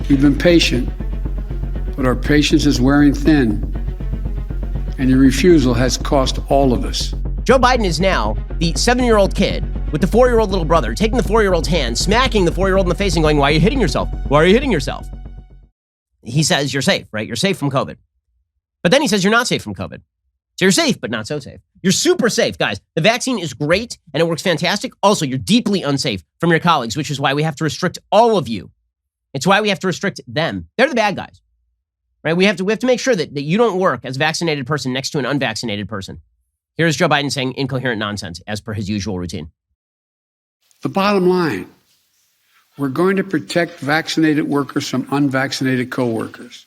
We've been patient, but our patience is wearing thin, and your refusal has cost all of us. Joe Biden is now the 7-year-old kid with the 4-year-old little brother, taking the 4-year-old's hand, smacking the 4-year-old in the face and going, "Why are you hitting yourself? Why are you hitting yourself?" He says, "You're safe, right? You're safe from COVID." But then he says, "You're not safe from COVID." So you're safe, but not so safe. You're super safe, guys. The vaccine is great and it works fantastic. Also, you're deeply unsafe from your colleagues, which is why we have to restrict all of you. It's why we have to restrict them. They're the bad guys, right? We have to make sure that you don't work as a vaccinated person next to an unvaccinated person. Here's Joe Biden saying incoherent nonsense as per his usual routine. The bottom line, we're going to protect vaccinated workers from unvaccinated coworkers.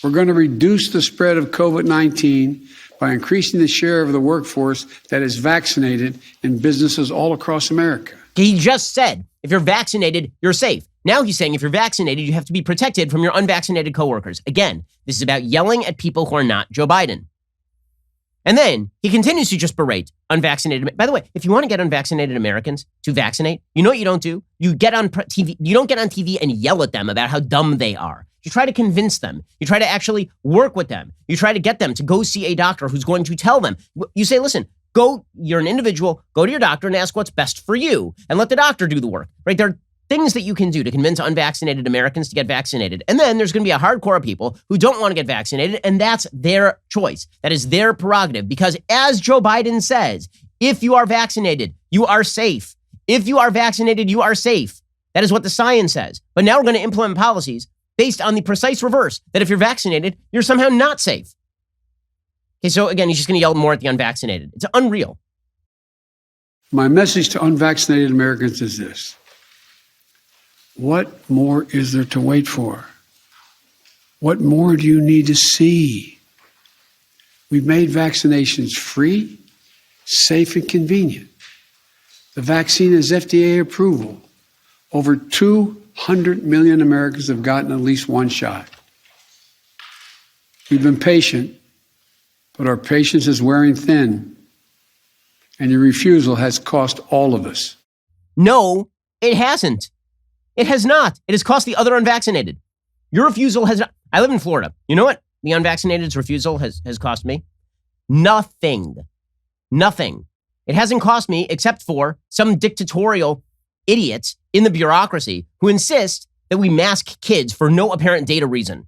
We're going to reduce the spread of COVID-19 by increasing the share of the workforce that is vaccinated in businesses all across America. He just said, if you're vaccinated, you're safe. Now he's saying if you're vaccinated, you have to be protected from your unvaccinated coworkers. Again, this is about yelling at people who are not Joe Biden. And then he continues to just berate unvaccinated. By the way, if you want to get unvaccinated Americans to vaccinate, you know what you don't do? You get on TV. You don't get on TV and yell at them about how dumb they are. You try to convince them. You try to actually work with them. You try to get them to go see a doctor who's going to tell them. You say, listen, you're an individual, go to your doctor and ask what's best for you and let the doctor do the work, right? There are things that you can do to convince unvaccinated Americans to get vaccinated. And then there's going to be a hardcore of people who don't want to get vaccinated, and that's their choice. That is their prerogative, because as Joe Biden says, if you are vaccinated, you are safe. If you are vaccinated, you are safe. That is what the science says. But now we're going to implement policies based on the precise reverse, that if you're vaccinated, you're somehow not safe. Okay, so again, he's just going to yell more at the unvaccinated. It's unreal. My message to unvaccinated Americans is this. What more is there to wait for? What more do you need to see? We've made vaccinations free, safe, and convenient. The vaccine has FDA approval. Over 200 million Americans have gotten at least one shot. We've been patient, but our patience is wearing thin, and your refusal has cost all of us. No, it hasn't. It has not. It has cost the other unvaccinated. Your refusal has not. I live in Florida. You know what the unvaccinated's refusal has cost me? Nothing. Nothing. It hasn't cost me except for some dictatorial idiots in the bureaucracy who insist that we mask kids for no apparent data reason.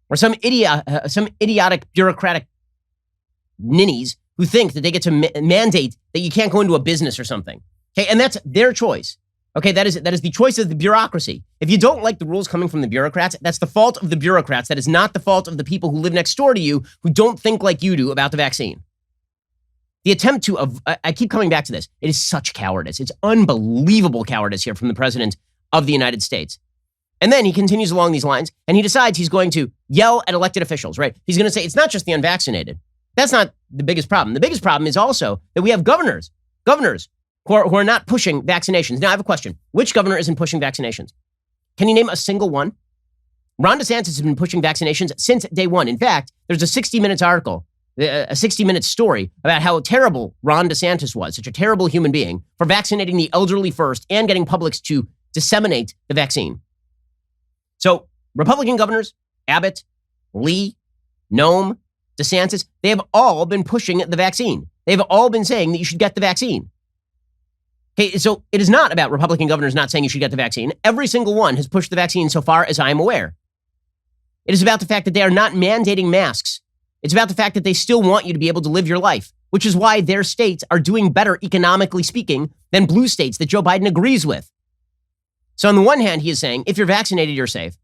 Or some idiotic bureaucratic ninnies who think that they get to mandate that you can't go into a business or something. Okay, and that's their choice. Okay, that is the choice of the bureaucracy. If you don't like the rules coming from the bureaucrats, that's the fault of the bureaucrats. That is not the fault of the people who live next door to you who don't think like you do about the vaccine. The attempt to, I keep coming back to this. It is such cowardice. It's unbelievable cowardice here from the president of the United States. And then he continues along these lines and he decides he's going to yell at elected officials, right? He's going to say, it's not just the unvaccinated. That's not the biggest problem. The biggest problem is also that we have governors who are not pushing vaccinations. Now, I have a question. Which governor isn't pushing vaccinations? Can you name a single one? Ron DeSantis has been pushing vaccinations since day one. In fact, there's a 60 Minutes article, a 60 Minutes story about how terrible Ron DeSantis was, such a terrible human being, for vaccinating the elderly first and getting publics to disseminate the vaccine. So Republican governors, Abbott, Lee, Noem, DeSantis, they have all been pushing the vaccine. They've all been saying that you should get the vaccine. Okay, so it is not about Republican governors not saying you should get the vaccine. Every single one has pushed the vaccine so far as I am aware. It is about the fact that they are not mandating masks. It's about the fact that they still want you to be able to live your life, which is why their states are doing better economically speaking than blue states that Joe Biden agrees with. So on the one hand, he is saying, if you're vaccinated, you're safe.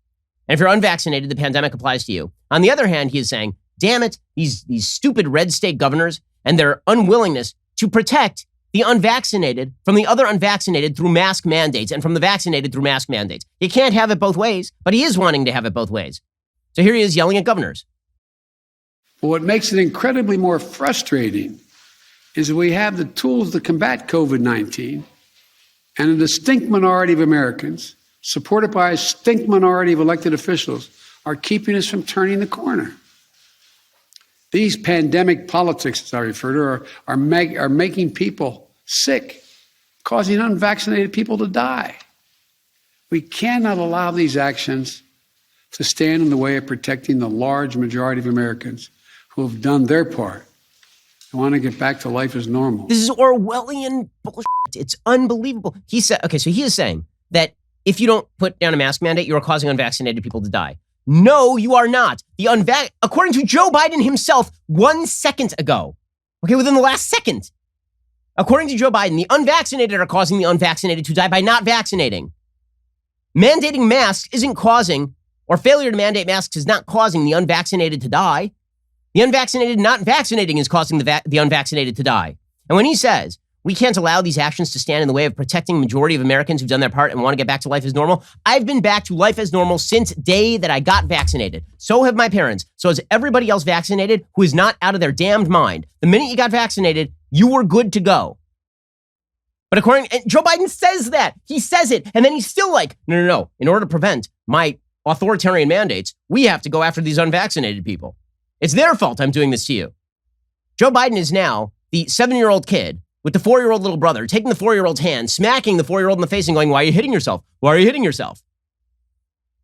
And if you're unvaccinated, the pandemic applies to you. On the other hand, he is saying, damn it, these stupid red state governors and their unwillingness to protect the unvaccinated from the other unvaccinated through mask mandates and from the vaccinated through mask mandates. You can't have it both ways, but he is wanting to have it both ways. So here he is yelling at governors. Well, what makes it incredibly more frustrating is that we have the tools to combat COVID-19, and a distinct minority of Americans, supported by a distinct minority of elected officials, are keeping us from turning the corner. These pandemic politics, as I refer to, are making people sick, causing unvaccinated people to die. We cannot allow these actions to stand in the way of protecting the large majority of Americans who have done their part and want to get back to life as normal. This is Orwellian bullshit. It's unbelievable. He said, okay, so he is saying that if you don't put down a mask mandate, you are causing unvaccinated people to die. No, you are not. According to Joe Biden himself 1 second ago, okay, within the last second, according to Joe Biden, the unvaccinated are causing the unvaccinated to die by not vaccinating. Mandating masks isn't causing, or failure to mandate masks is not causing the unvaccinated to die. The unvaccinated not vaccinating is causing the unvaccinated to die. And when he says, we can't allow these actions to stand in the way of protecting the majority of Americans who've done their part and want to get back to life as normal, I've been back to life as normal since day that I got vaccinated. So have my parents. So is everybody else vaccinated who is not out of their damned mind. The minute you got vaccinated, you were good to go. But and Joe Biden says that. He says it. And then he's still like, no. In order to prevent my authoritarian mandates, we have to go after these unvaccinated people. It's their fault I'm doing this to you. Joe Biden is now the 7-year-old kid with the 4-year-old little brother, taking the 4-year-old's hand, smacking the 4-year-old in the face and going, why are you hitting yourself? Why are you hitting yourself?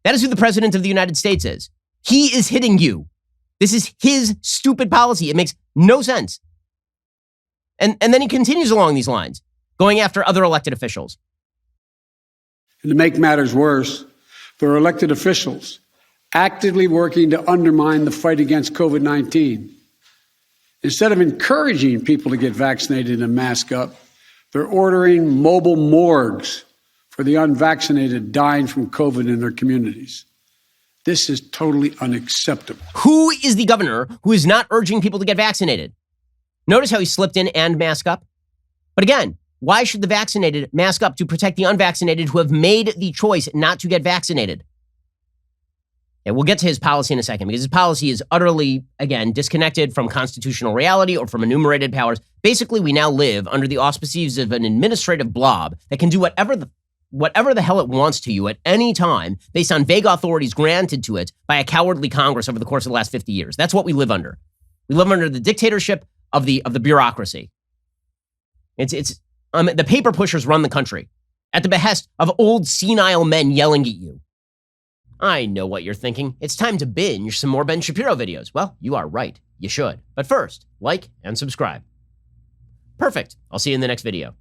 That is who the president of the United States is. He is hitting you. This is his stupid policy. It makes no sense. And then he continues along these lines, going after other elected officials. And to make matters worse, there are elected officials actively working to undermine the fight against COVID-19. Instead of encouraging people to get vaccinated and mask up, they're ordering mobile morgues for the unvaccinated dying from COVID in their communities. This is totally unacceptable. Who is the governor who is not urging people to get vaccinated? Notice how he slipped in and mask up. But again, why should the vaccinated mask up to protect the unvaccinated who have made the choice not to get vaccinated? And we'll get to his policy in a second because his policy is utterly, again, disconnected from constitutional reality or from enumerated powers. Basically, we now live under the auspices of an administrative blob that can do whatever the hell it wants to you at any time based on vague authorities granted to it by a cowardly Congress over the course of the last 50 years. That's what we live under. We live under the dictatorship of the bureaucracy. The paper pushers run the country at the behest of old senile men yelling at you. I know what you're thinking. It's time to binge some more Ben Shapiro videos. Well, you are right. You should. But first, like and subscribe. Perfect. I'll see you in the next video.